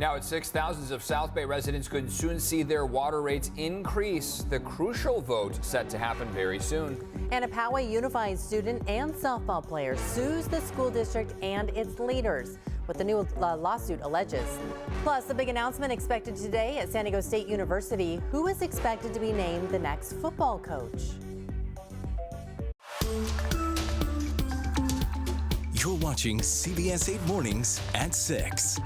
Now at 6, thousands of South Bay residents could soon see their water rates increase. The crucial vote set to happen very soon. And a Poway Unified student and softball player sues the school district and its leaders, what the new lawsuit alleges. Plus, the big announcement expected today at San Diego State University. Who is expected to be named the next football coach? You're watching CBS 8 Mornings at 6.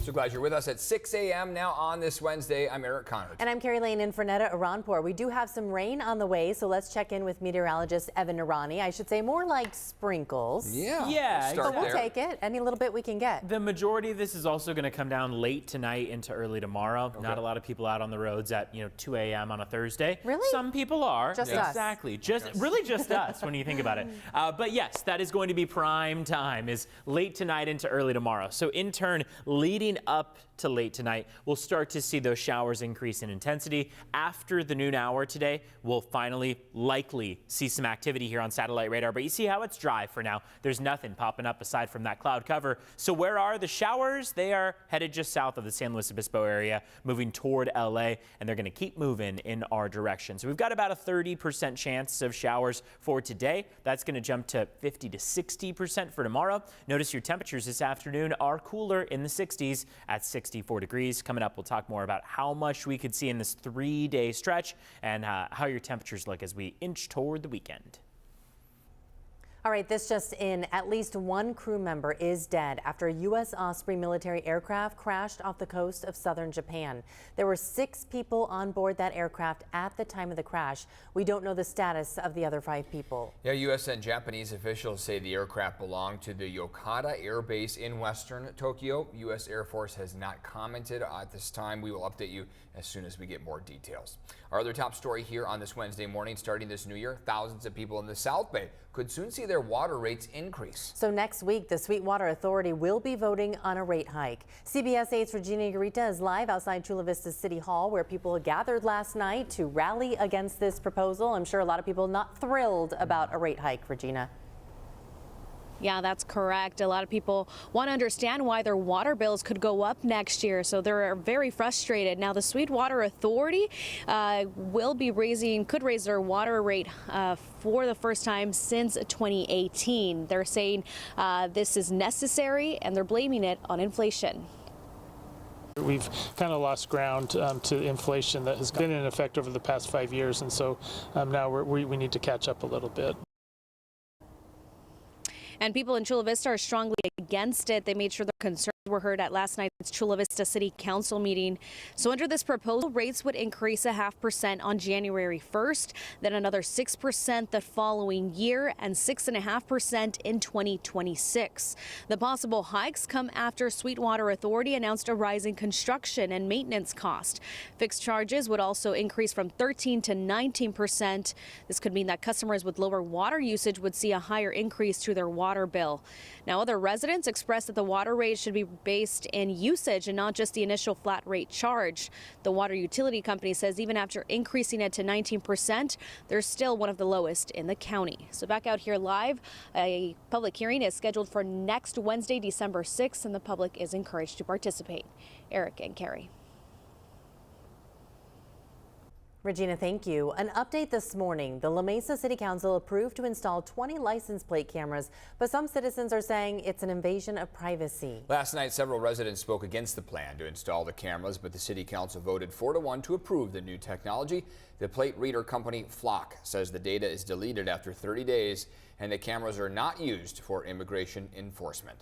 So glad you're with us at 6 a.m. now on this Wednesday. I'm Eric Conrad. And I'm Carrie Lane in for Netta Iranpour. We do have some rain on the way, so let's check in with meteorologist Evan Narani. I should say more like sprinkles. Yeah, But we'll take it. Any little bit we can get. The majority of this is also going to come down late tonight into early tomorrow. Okay. Not a lot of people out on the roads at 2 a.m. on a Thursday. Really? Some people are. Just us. Exactly. Really just us when you think about it. But yes, that is going to be prime time, is late tonight into early tomorrow. So in turn, leading up to late tonight, we'll start to see those showers increase in intensity. After the noon hour today, we'll finally likely see some activity here on satellite radar. But you see how it's dry for now. There's nothing popping up aside from that cloud cover. So where are the showers? They are headed just south of the San Luis Obispo area, moving toward LA, and they're going to keep moving in our direction. So we've got about a 30% chance of showers for today. That's going to jump to 50 to 60% for tomorrow. Notice your temperatures this afternoon are cooler in the 60s at 64 degrees. Coming up, we'll talk more about how much we could see in this 3-day stretch and how your temperatures look as we inch toward the weekend. All right, this just in. At least one crew member is dead after a U.S. Osprey military aircraft crashed off the coast of southern Japan. There were 6 people on board that aircraft at the time of the crash. We don't know the status of the other 5 people. Yeah, U.S. and Japanese officials say the aircraft belonged to the Yokata Air Base in western Tokyo. U.S. Air Force has not commented at this time. We will update you as soon as we get more details. Our other top story here on this Wednesday morning, starting this new year, thousands of people in the South Bay could soon see their water rates increase. So next week, the Sweetwater Authority will be voting on a rate hike. CBS 8's Regina Garita is live outside Chula Vista City Hall, where people gathered last night to rally against this proposal. I'm sure a lot of people not thrilled about a rate hike, Regina. Yeah, that's correct. A lot of people want to understand why their water bills could go up next year, so they're very frustrated. Now, the Sweetwater Authority could raise their water rate for the first time since 2018. They're saying this is necessary, and they're blaming it on inflation. We've kind of lost ground to inflation that has been in effect over the past 5 years, and so now we need to catch up a little bit. And people in Chula Vista are strongly against it. They made sure their concerns were heard at last night's Chula Vista City Council meeting. So under this proposal, rates would increase 0.5% on January 1st, then another 6% the following year, and 6.5% in 2026. The possible hikes come after Sweetwater Authority announced a rise in construction and maintenance cost. Fixed charges would also increase from 13 to 19%. This could mean that customers with lower water usage would see a higher increase to their water bill. Now, other residents expressed that the water rate should be based in usage and not just the initial flat rate charge. The water utility company says even after increasing it to 19%, they're still one of the lowest in the county. So back out here live, a public hearing is scheduled for next Wednesday, December 6th, and the public is encouraged to participate. Eric and Carrie. Regina, thank you. An update this morning. The La Mesa City Council approved to install 20 license plate cameras, but some citizens are saying it's an invasion of privacy. Last night, several residents spoke against the plan to install the cameras, but the City Council voted 4-1 to approve the new technology. The plate reader company Flock says the data is deleted after 30 days and the cameras are not used for immigration enforcement.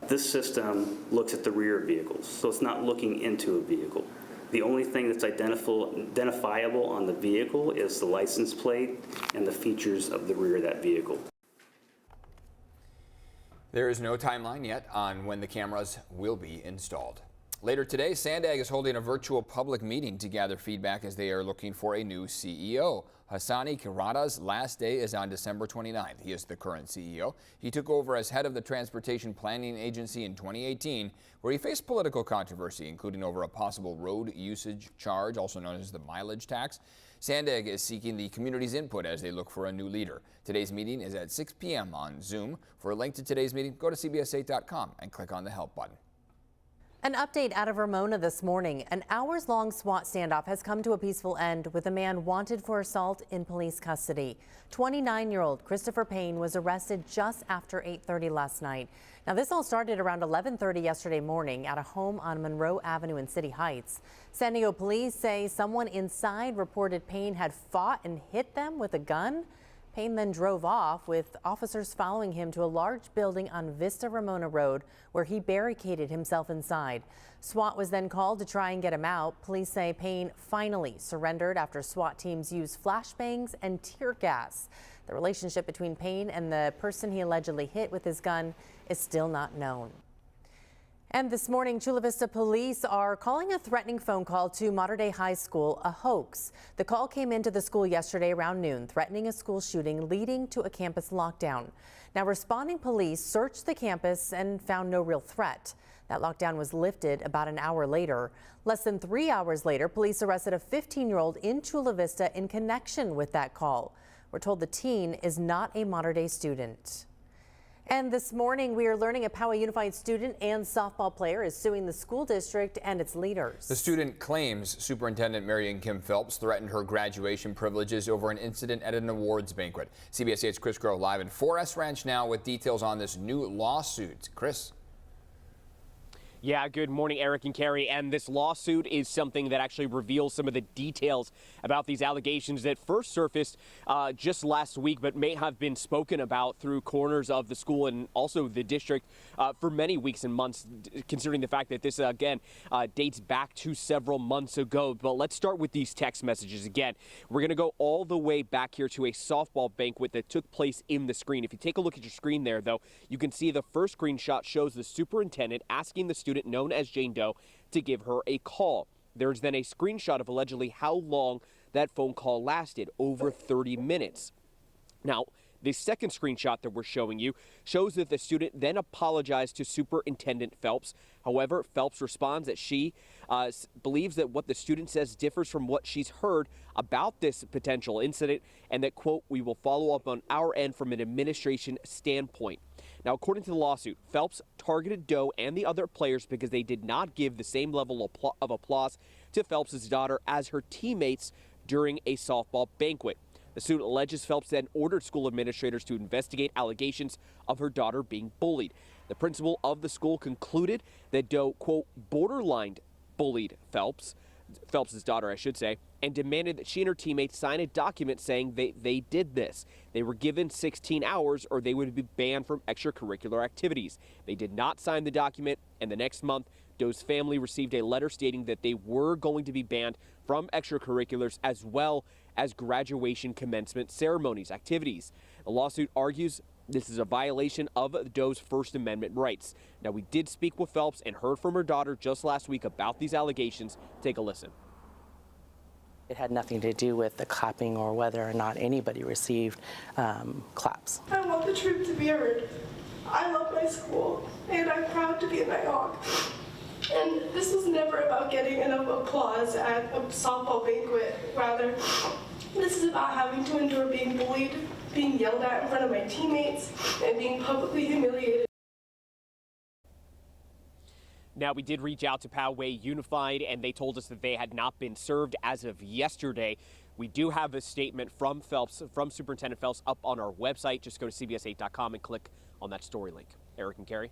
This system looks at the rear of vehicles, so it's not looking into a vehicle. The only thing that's identifiable on the vehicle is the license plate and the features of the rear of that vehicle. There is no timeline yet on when the cameras will be installed. Later today, Sandag is holding a virtual public meeting to gather feedback as they are looking for a new CEO. Hassani Kirada's last day is on December 29th. He is the current CEO. He took over as head of the Transportation Planning Agency in 2018, where he faced political controversy, including over a possible road usage charge, also known as the mileage tax. Sandag is seeking the community's input as they look for a new leader. Today's meeting is at 6 p.m. on Zoom. For a link to today's meeting, go to CBS8.com and click on the Help button. An update out of Ramona this morning. An hours-long SWAT standoff has come to a peaceful end with a man wanted for assault in police custody. 29-year-old Christopher Payne was arrested just after 8:30 last night. Now, this all started around 11:30 yesterday morning at a home on Monroe Avenue in City Heights. San Diego police say someone inside reported Payne had fought and hit them with a gun. Payne then drove off with officers following him to a large building on Vista Ramona Road where he barricaded himself inside. SWAT was then called to try and get him out. Police say Payne finally surrendered after SWAT teams used flashbangs and tear gas. The relationship between Payne and the person he allegedly hit with his gun is still not known. And this morning, Chula Vista police are calling a threatening phone call to Mater Dei High School a hoax. The call came into the school yesterday around noon, threatening a school shooting leading to a campus lockdown. Now, responding police searched the campus and found no real threat. That lockdown was lifted about an hour later. Less than 3 hours later, police arrested a 15-year-old in Chula Vista in connection with that call. We're told the teen is not a Mater Dei student. And this morning, we are learning a Poway Unified student and softball player is suing the school district and its leaders. The student claims Superintendent Marion Kim Phelps threatened her graduation privileges over an incident at an awards banquet. CBS 8's Chris Groh live in 4S Ranch now with details on this new lawsuit. Chris? Yeah, good morning, Eric and Carrie. And this lawsuit is something that actually reveals some of the details about these allegations that first surfaced just last week, but may have been spoken about through corners of the school and also the district for many weeks and months, considering the fact that this, again, dates back to several months ago. But let's start with these text messages again. We're going to go all the way back here to a softball banquet that took place in the screen. If you take a look at your screen there, though, you can see the first screenshot shows the superintendent asking the student known as Jane Doe to give her a call. There's then a screenshot of allegedly how long that phone call lasted, over 30 minutes. Now, the second screenshot that we're showing you shows that the student then apologized to Superintendent Phelps. However, Phelps responds that she believes that what the student says differs from what she's heard about this potential incident and that, quote, we will follow up on our end from an administration standpoint. Now, according to the lawsuit, Phelps targeted Doe and the other players because they did not give the same level of applause to Phelps' daughter as her teammates during a softball banquet. The suit alleges Phelps then ordered school administrators to investigate allegations of her daughter being bullied. The principal of the school concluded that Doe, quote, borderline bullied Phelps' daughter, I should say, and demanded that she and her teammates sign a document saying they did this. They were given 16 hours or they would be banned from extracurricular activities. They did not sign the document, and the next month, Doe's family received a letter stating that they were going to be banned from extracurriculars as well as graduation commencement ceremonies activities. The lawsuit argues this is a violation of Doe's First Amendment rights. Now, we did speak with Phelps and heard from her daughter just last week about these allegations. Take a listen. It had nothing to do with the clapping or whether or not anybody received claps. I want the truth to be heard. I love my school, and I'm proud to be a Nighthawk. And this was never about getting enough applause at a softball banquet. Rather, this is about having to endure being bullied, being yelled at in front of my teammates, and being publicly humiliated. Now, we did reach out to Poway Unified, and they told us that they had not been served as of yesterday. We do have a statement from Phelps, from Superintendent Phelps, up on our website. Just go to CBS8.com and click on that story link. Eric and Carrie.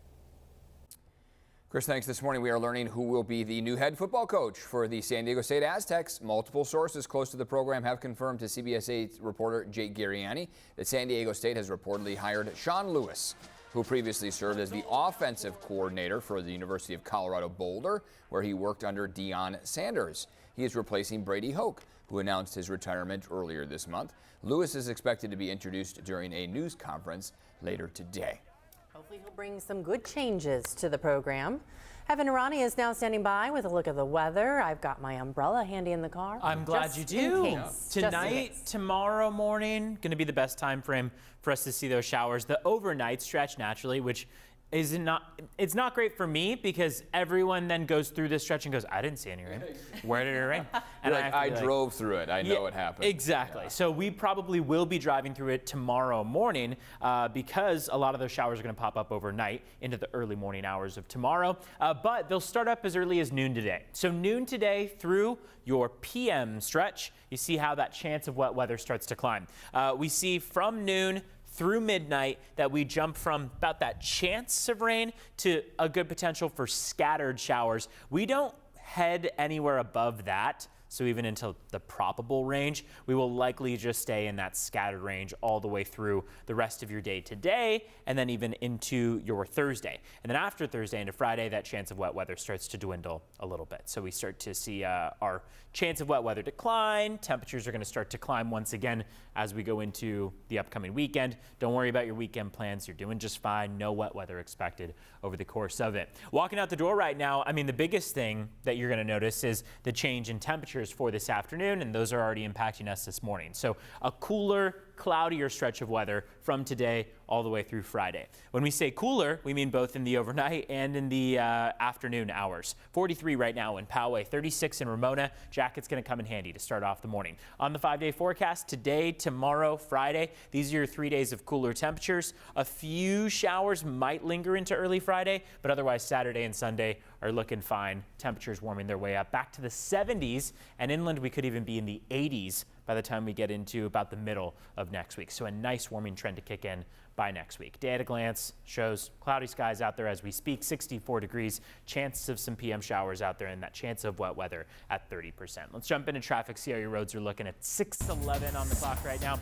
Chris, thanks. This morning we are learning who will be the new head football coach for the San Diego State Aztecs. Multiple sources close to the program have confirmed to CBS 8 reporter Jake Garriani that San Diego State has reportedly hired Sean Lewis, who previously served as the offensive coordinator for the University of Colorado Boulder, where he worked under Deion Sanders. He is replacing Brady Hoke, who announced his retirement earlier this month. Lewis is expected to be introduced during a news conference later today. Hopefully he'll bring some good changes to the program. Evan Irani is now standing by with a look at the weather. I've got my umbrella handy in the car. I'm glad you do. Tonight, tomorrow morning, going to be the best time frame for us to see those showers. The overnight stretch naturally, which is it not? It's not great for me because everyone then goes through this stretch and goes, I didn't see any rain. Where did it rain? And I drove through it. I know what happened. Exactly. Yeah. So we probably will be driving through it tomorrow morning because a lot of those showers are going to pop up overnight into the early morning hours of tomorrow. But they'll start up as early as noon today. So noon today through your PM stretch, you see how that chance of wet weather starts to climb. We see from noon through midnight that we jump from about that chance of rain to a good potential for scattered showers. We don't head anywhere above that. So even into the probable range, we will likely just stay in that scattered range all the way through the rest of your day today, and then even into your Thursday. And then after Thursday into Friday, that chance of wet weather starts to dwindle a little bit. So we start to see our chance of wet weather decline. Temperatures are going to start to climb once again as we go into the upcoming weekend. Don't worry about your weekend plans. You're doing just fine. No wet weather expected over the course of it. Walking out the door right now, I mean, the biggest thing that you're going to notice is the change in temperatures for this afternoon, and those are already impacting us this morning. So a cooler, cloudier stretch of weather from today all the way through Friday. When we say cooler, we mean both in the overnight and in the afternoon hours. 43 right now in Poway, 36 in Ramona. Jacket's going to come in handy to start off the morning. On the 5-day forecast, today, tomorrow, Friday, these are your 3 days of cooler temperatures. A few showers might linger into early Friday, but otherwise Saturday and Sunday are looking fine. Temperatures warming their way up back to the 70s, and inland we could even be in the 80s by the time we get into about the middle of next week. So a nice warming trend to kick in by next week. Day at a glance shows cloudy skies out there as we speak, 64 degrees, chances of some PM showers out there, and that chance of wet weather at 30%. Let's jump into traffic, see how your roads are looking at 6:11 on the clock right now.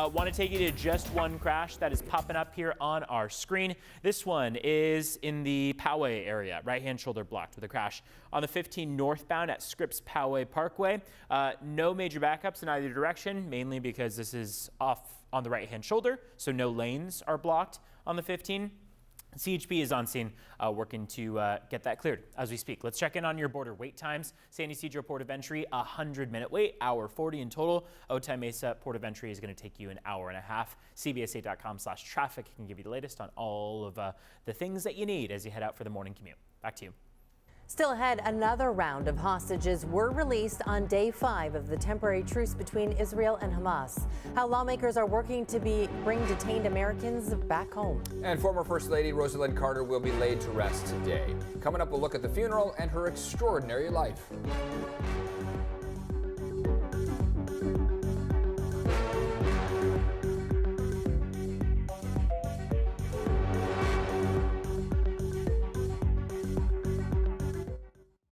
Want to take you to just one crash that is popping up here on our screen. This one is in the Poway area, right-hand shoulder blocked with a crash on the 15 northbound at Scripps Poway Parkway. No major backups in either direction, mainly because this is off on the right-hand shoulder, so no lanes are blocked on the 15. CHP is on scene working to get that cleared as we speak. Let's check in on your border wait times. San Ysidro Port of Entry, 100-minute wait, hour 40 in total. Otay Mesa Port of Entry is going to take you an hour and a half. CBS8.com/traffic can give you the latest on all of the things that you need as you head out for the morning commute. Back to you. Still ahead, another round of hostages were released on day 5 of the temporary truce between Israel and Hamas. How lawmakers are working to bring detained Americans back home. And former First Lady Rosalynn Carter will be laid to rest today. Coming up, we'll look at the funeral and her extraordinary life.